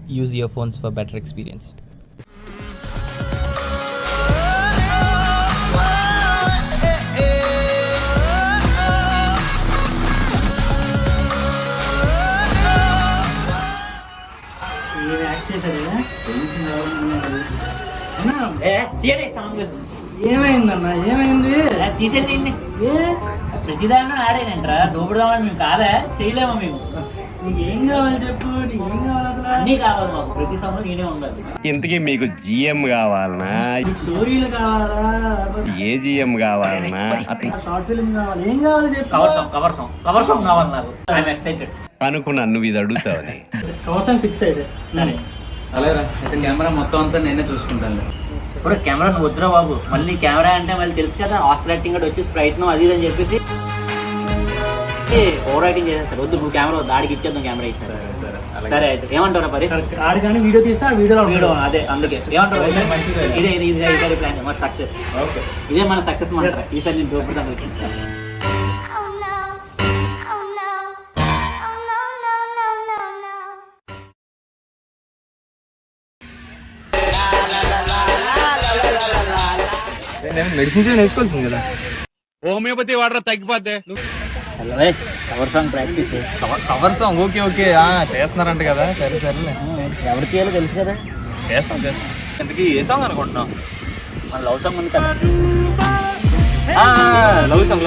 use earphones for better experience. ఏమైందన్నా ఏమైంది తీసేయండి ప్రతిదాన్ని ఆడేనంటరా దోపుడుదామని మేము కాదా చేయలేమా మేము నీకేం కావాలి చెప్పు నీకేం కావాలి అసలు అన్నీ కావాలి మాకు ప్రతి సమయం నేనే ఉండాలి ఇంతకీ మీకు జిఎం కావాలనా నీకు స్టోరీలు కావాలా ఏ జిఎం కావాలనా షార్ట్ ఫిల్మ్ కావాలి ఏం కావాలి చెప్పు కవర్ సాంగ్ కావాలి నాకు ఐఎమ్ ఎక్సైటెడ్ అనుకున్నాను నువ్వు ఇది అడుగుతావని. కవర్ సాంగ్ ఫిక్స్ అయితే సరే అలాగే అయితే కెమెరా మొత్తం అంతా నేనే చూసుకుంటాను. ఇప్పుడు కెమెరా నువ్వు వద్దురా బాబు మళ్ళీ కెమెరా అంటే మళ్ళీ తెలుసు కదా హాస్టల్ యాక్టింగ్ కూడా వచ్చేసి ప్రయత్నం అది అని చెప్పేసి ఓవర్ యాక్టింగ్ చేసేస్తారు. వద్దు నువ్వు కెమెరా వద్దు ఆడికి ఇచ్చేద్దాం కెమెరా ఇస్తారు. సరే అయితే ఏమంటారు పరి ఆడు కానీ వీడియో తీస్తే ఆ వీడియో అదే అందుకే ఏమంటారు ఇదే ఇదే ప్లాన్ మన సక్సెస్ ఇదే మన సక్సెస్ మన ఈసారి నేను దోపుతాను వచ్చేస్తాను. మెడిసిన్స్ వేసుకోవాల్సింది కదా. హోమియోపతి వాడరా తగ్గిపోతే. Cover song practice cover song okay చేస్తున్నారంట కదా. సరే సరేలే ఎవరికి చేయాలో తెలుసు కదా. చేస్తాం ఎందుకు ఏ సాంగ్ అనుకుంటున్నాం? మన లవ్ సాంగ్ ఉంది కదా. లవ్ సాంగ్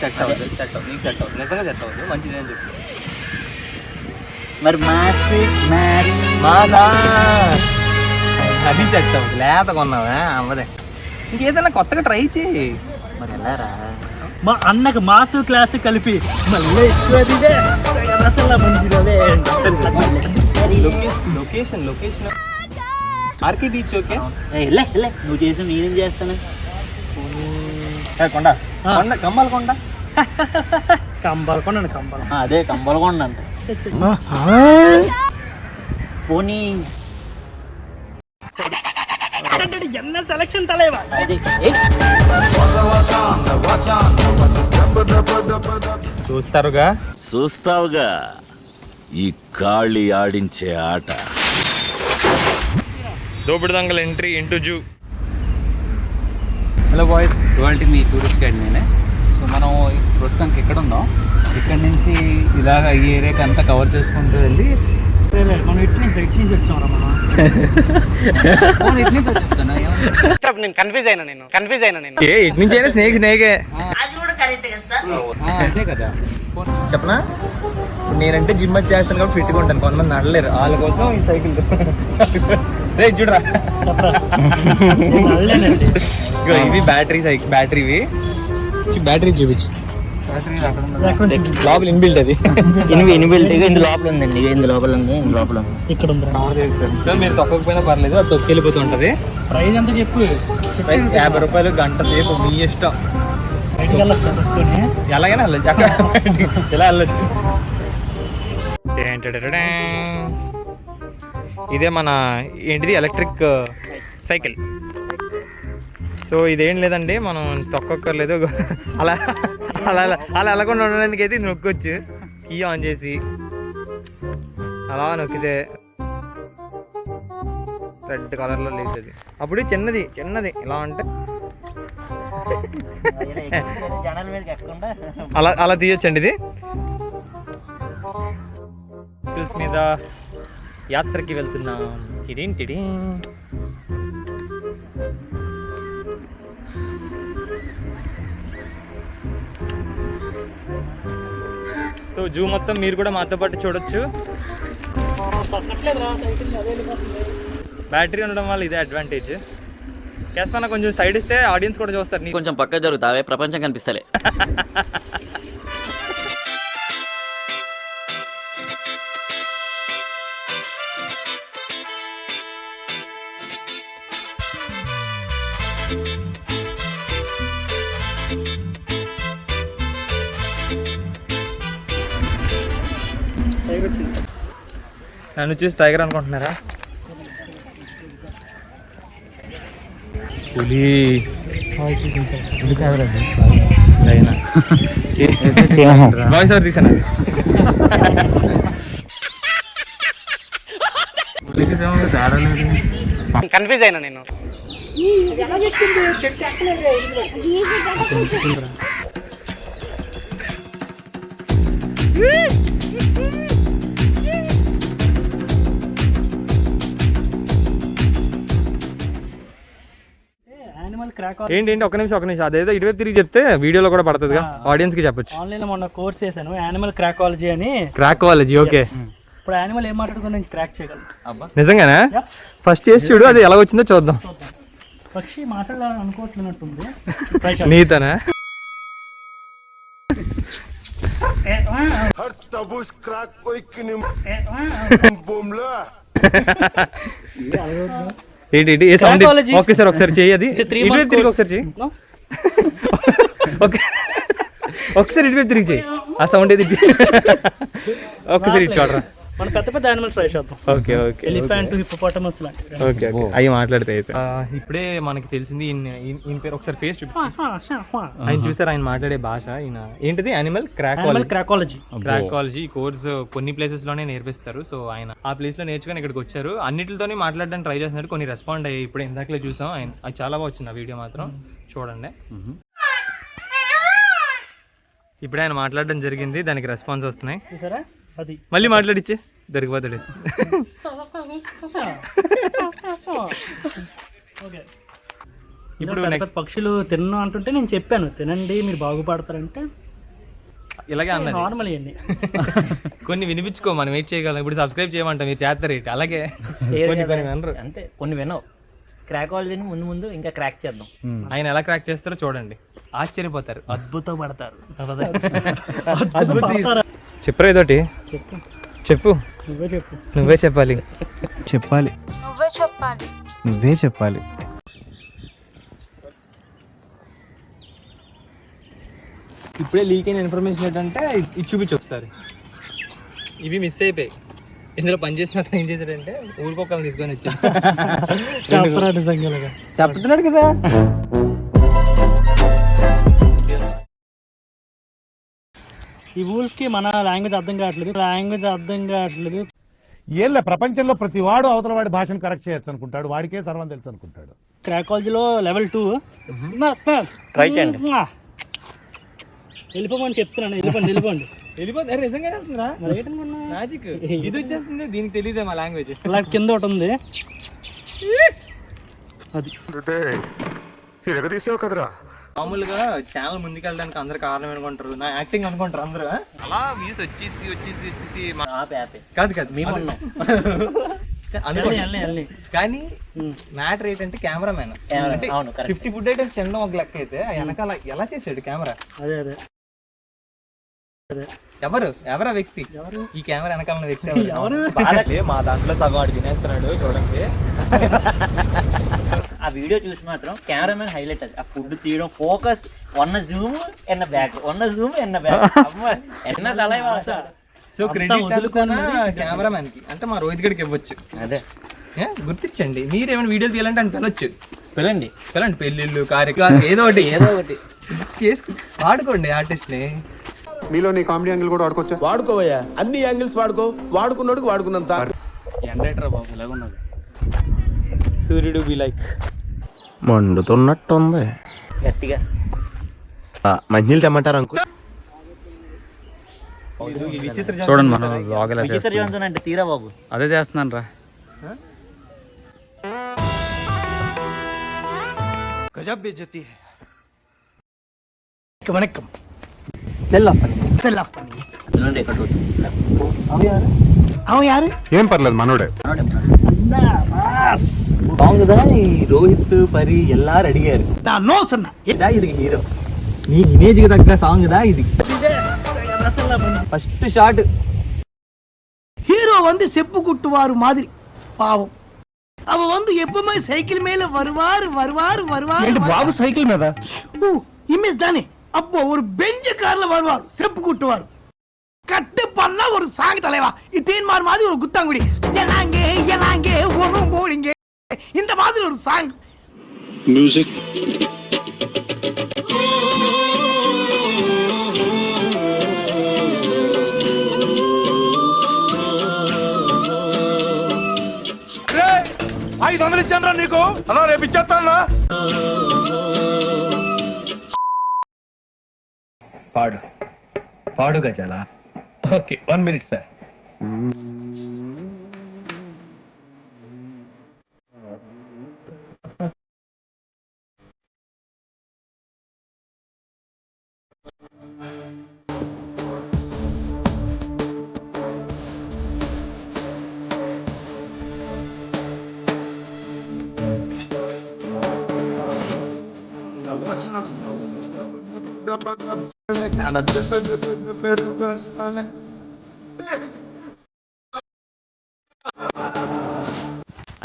సెట్ అవుతుంది నీకు సెట్ అవుతుంది నిజంగా సెట్ అవుతుంది మంచిది అని చెప్పి. మరి అది సెట్ అవుతుంది లేత కొన్నావా అవ్వదే. ఇంకేదైనా కొత్తగా ట్రై చేయి. మరి వెళ్ళారా మా అన్నకు మాస్ క్లాస్ కలిపి మళ్ళీ లొకేషన్ ఆర్కే బీచ్ ఓకే. వెళ్ళే నువ్వు చేసి నేనేం చేస్తాను. కొండ కంబాలకొండ కంబల్ అదే కంబలకొండ అంట. పోనీ ఎన్న సెలక్షన్ తలేవా అది చూస్తావుగా ఈ కాళీ ఆడించే ఆట. దోపిడి దొంగల entry into zoo. Hello boys, ఇవాళ మీ టూరిస్ట్ గైడ్ నేనే. సో మనం ప్రస్తుతానికి ఎక్కడ ఉన్నాం, ఇక్కడ నుంచి ఇలాగ ఈ ఏరియాకి అంతా కవర్ చేసుకుంటూ వెళ్ళి మనం ఇటు నుంచి వచ్చామరా మనం ఇటు నుంచి చెప్తాను. నేను కన్ఫ్యూజ్ అయినా నేను ఎటు నుంచి అయినా స్నేకే అదే కదా. చెప్పనా నేనంటే జిమ్ వచ్చి చేస్తాను కాబట్టి ఫిట్గా ఉంటాను. కొంతమంది నడలేరు వాళ్ళ కోసం ఈ సైకిల్ రేట్ చూడరా. ఇవి బ్యాటరీవి బ్యాటరీ చూపించు. లోపల ఇన్బిల్ట్ అది ఇన్బిల్ట్ ఇందు లోపల ఉందండి. ఇందు లోపల ఉంది ఇక్కడ ఉంది. సో మీరు తొక్కకపోయినా పర్లేదు, అది తొక్కి వెళ్ళిపోతూ ఉంటుంది. ప్రైస్ ఎంత చెప్పు. 50 రూపాయలు గంట సేపు మీ ఇష్టం. బయటికి వెళ్ళొచ్చు ఎలాగైనా వెళ్ళచ్చు, అక్కడ ఇలా వెళ్ళొచ్చు. ఇదే మన ఏంటిది ఎలక్ట్రిక్ సైకిల్. సో ఇదేం లేదండి, మనం తొక్కక్కర్లేదు. అలా అలా అలా వెళ్ళకుండా ఉండడానికి అయితే ఇది నొక్కొచ్చు. కీ ఆన్ చేసి అలా నొక్కితే రెడ్ కలర్లో లేతుంది. అప్పుడు చిన్నది ఇలా అంటే జనాల మీదకి ఎక్కకుండా అలా తీయొచ్చండి. ఇది హిల్స్ మీద యాత్రకి వెళ్తున్నాం. టిడి సో జూ మొత్తం మీరు కూడా మాతో పాటు చూడొచ్చు. బ్యాటరీ ఉండడం వల్ల ఇదే అడ్వాంటేజ్. క్యాష్ పైన కొంచెం సైడ్ ఇస్తే ఆడియన్స్ కూడా చూస్తారు. కొంచెం పక్క జరుగుతావే, ప్రపంచం కనిపిస్తలే. నన్ను చూసి టైగర్ అనుకుంటున్నారా? పులి వాయిస్ ఓవర్ తీసాను. కన్ఫ్యూజ్ అయినా నేను. యానిమల్ క్రాక్ ఏంటి ఒక నిమిషం అదేదో ఇటువైపు తిరిగి చెప్తే వీడియోలో కూడా పడుతుందిగా, ఆడియన్స్ కి చెప్పొచ్చు. ఆన్లైన్ లో మొన్న కోర్స్ చేశాను యానిమల్ క్రాకాలజీ అని. క్రాకాలజీ, ఓకే. ఇప్పుడు యానిమల్ ఏం మాట్లాడుతుందో నేను క్రాక్ చేయగలను. నిజంగానా? ఫస్ట్ చేసి చూడు, అది ఎలా వచ్చిందో చూద్దాం. పక్షి మాట్లాడాలని అనుకోవట్లేనట్టుంది. నీతోనా? ఏంటి ఏ సౌండ్? ఒకసారి చెయ్యి, అది ఇటువైపు తిరిగి ఒకసారి చెయ్యి. ఒకసారి ఇటువైపు తిరిగి చెయ్యి, ఆ సౌండ్ ఏది? ఒక్కసారి ఇటు చూడరా. మనం పెద్ద పెద్ద యానిమల్ ట్రై చేద్దాం. Okay okay. ఎలిఫెంట్, హిప్పోపోటమస్ లాంటివి. ఓకే ఓకే, అవి మాట్లాడితే అయితే. ఇప్పుడే మనకి తెలిసింది ఈయన పేరు. ఒకసారి ఫేస్ చూపి. ఆయన చూసారు, ఆయన మాట్లాడే భాష. ఈయన ఏంటిది? యానిమల్ క్రాకాలజీ. క్రాకాలజీ కోర్స్ కొన్ని ప్లేసెస్ లోనే నేర్పిస్తారు. సో ఆయన ఆ ప్లేస్ లో నేర్చుకుని ఇక్కడికి వచ్చారు. అన్నిటితోనే మాట్లాడడానికి ట్రై చేస్తున్నారు. కొన్ని రెస్పాండ్ అయ్యాయి. ఇప్పుడు ఇందాకలే చూసాం. ఆయన అది చాలా బాగా వచ్చింది ఆ వీడియో మాత్రం. చూడండి. ఇప్పుడు ఆయన మాట్లాడడం జరిగింది, దానికి రెస్పాన్స్ వస్తున్నాయి. చూసారా? అది మళ్ళీ మాట్లాడిచ్చే దొరికిపోతాడు. ఇప్పుడు నెక్స్ట్ పక్షులు తిన్నా అంటుంటే నేను చెప్పాను, తినండి మీరు బాగుపడతారంటే ఇలాగే అన్నది. నార్మల్ ఇవన్నీ కొన్ని వినిపించుకో, మనం వెయిట్ చేయగలం. ఇప్పుడు సబ్స్క్రైబ్ చేయమంటాం, మీరు చేస్తారు ఏంటి? అలాగే కొన్ని వినరు. అంతే, కొన్ని వినవు. క్రాకాలజీని ముందు ముందు ఇంకా క్రాక్ చేద్దాం. ఆయన ఎలా క్రాక్ చేస్తారో చూడండి, ఆశ్చర్యపోతారు, అద్భుతం పడతారు. చెప్పరా ఇదోటి? చెప్పు. నువ్వే చెప్పాలి. ఇప్పుడే లీక్ అయిన ఇన్ఫర్మేషన్ ఏంటంటే ఇది చూపించు ఒకసారి. ఇవి మిస్ అయిపోయాయి. ఇందులో పనిచేసిన అతను ఏం చేశాడంటే ఊరికొక్కరిని తీసుకొని వచ్చాడు. చెప్తున్నాడు కదా. ఈ వూల్ఫ్ కి మన లాంగ్వేజ్ అర్థం కావట్లేదు. ఏళ్ళ ప్రపంచంలో ప్రతి వాడు అవతల వాడి భాషను కరెక్ట్ చేయొచ్చు అనుకుంటాడు, వాడికే సర్వం తెలుసు అనుకుంటాడు. క్రాకాలజీలో లెవెల్ 2 ట్రై చేయండి. వెళ్ళిపోమని చెప్తున్నాను. వెళ్ళిపోండి. వెళ్ళిపోతారు. నిజంగానే వస్తుందా? మ్యాజిక్ ఇది వచ్చేస్తుంది. దీనికి తెలియదే మా లాంగ్వేజ్. అలా కింద ఒకటి ఉంది. అది మామూలుగా ఛానల్ ముందుకెళ్ళడానికి అందరు కారణం అనుకుంటారు, నా యాక్టింగ్ అనుకుంటారు అందరూ. అలా వ్యూస్ వచ్చేసి కాదు మేము ఉన్నాం. కానీ మ్యాటర్ ఏంటంటే కెమెరామెన్ అంటే 50 ఫుడ్ ఐటమ్స్ తినడం ఒక లెక్క అయితే వెనకాల ఎలా చేసాడు కెమెరా? అదే ఎవరా వ్యక్తి? ఈ కెమెరా వెనకాల వ్యక్తి ఎవరు? మా దాంట్లో సగం వాడు తినేస్తున్నాడు చూడండి. ఆ వీడియో చూసి మాత్రం కెమెరామెన్ హైలైట్. అది ఆ ఫుడ్ తీయడం, ఫోకస్, వన్ జూమ్ ఎన్న బ్యాక్, ఎన్న తలై వాస. సో క్రెడిట్ కెమెరామెన్ కి అంటే మా రోహిత్ గడికి ఇవ్వచ్చు. అదే గుర్తించండి. మీరు ఏమైనా వీడియోలు తీయాలంటే అని పిలవచ్చు. పిల్లండి పెళ్ళిళ్ళు, కార్యక్రమాలు ఏదో ఒకటి చేసుకుని వాడుకోండి ఆర్టిస్ట్ ని. మీలో నీ కామెడీ యాంగిల్ కూడా వాడుకోవచ్చా? వాడుకోవయ్యా, అన్ని యాంగిల్స్ వాడుకున్నాడు వాడుకున్నంత. ఎండేటరా బాబు ఇలాగున్నది. సూర్యుడు బి లైక్ మండుతున్నట్టుంది గట్టిగా. మంచినీళ్ళు తెమ్మంటారు అంకుల్? చూడండి మనం బ్లాగ్ ఎలా విచిత్ర జంతువు అంటే తీరా బాబు. అదే చేస్తున్నాను రా. గజబ్ బేజతి హై. వణకం. ఏం పర్లేదు మనోడే. రోహిత్ పరి ఎల్లారు అడిగారు ఇది హీరో, నీ ఇమేజ్ కి తగ్గ సాంగ్ దా ఇది. ఫస్ట్ షాట్ ஹீரோ வந்து செப்பு குட்டுவாரு மாதிரி பாவம். அவ வந்து எப்பவுமே சைக்கிள் மேல வருவாரு. బాబు సైకిల్ మీద இமேஜ் தானே. அப்போ ஒரு பெஞ்சு கார்ல வருவார், செப்பு குட்டுவார். கட்டு பண்ணா ஒரு சாங் தலைவா. இத்தேன்மார் மாதிரி ஒரு குத்தாங்குடி, எனாங்கே ஒன்னும் போடிங்க, இந்த மாதிரி ஒரு சாங் மியூசிக். 500 ఇచ్చాను నీకు అన్నా రేపు ఇచ్చేస్తాను. పాడు గజాల. Okay 1 minute sir.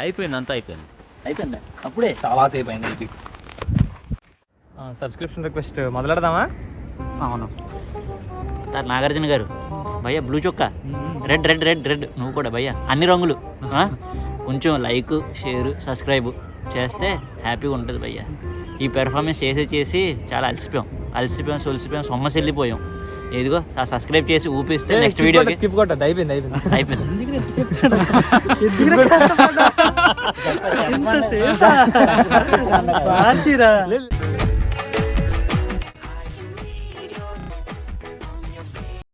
అయిపోయింది, అంతా అయిపోయింది. అయిపోయిందా అప్పుడే? చాలా సేపు అయింది. సబ్స్క్రిప్షన్ రిక్వెస్ట్ మొదలెడదామా? అవును సార్. నాగార్జున గారు భయ్యా బ్లూ చొక్కా, రెడ్ రెడ్ రెడ్ రెడ్, నువ్వు కూడా భయ్యా అన్ని రంగులు. కొంచెం లైక్, షేర్, సబ్స్క్రైబ్ చేస్తే హ్యాపీగా ఉంటుంది భయ్యా. ఈ పెర్ఫార్మెన్స్ చేసి చాలా అలసిపోయాం, సొమ్మసి వెళ్ళిపోయాం. ఏదిగో సబ్స్క్రైబ్ చేసి ఊపిస్తే నెక్స్ట్ వీడియోకి అయిపోయింది.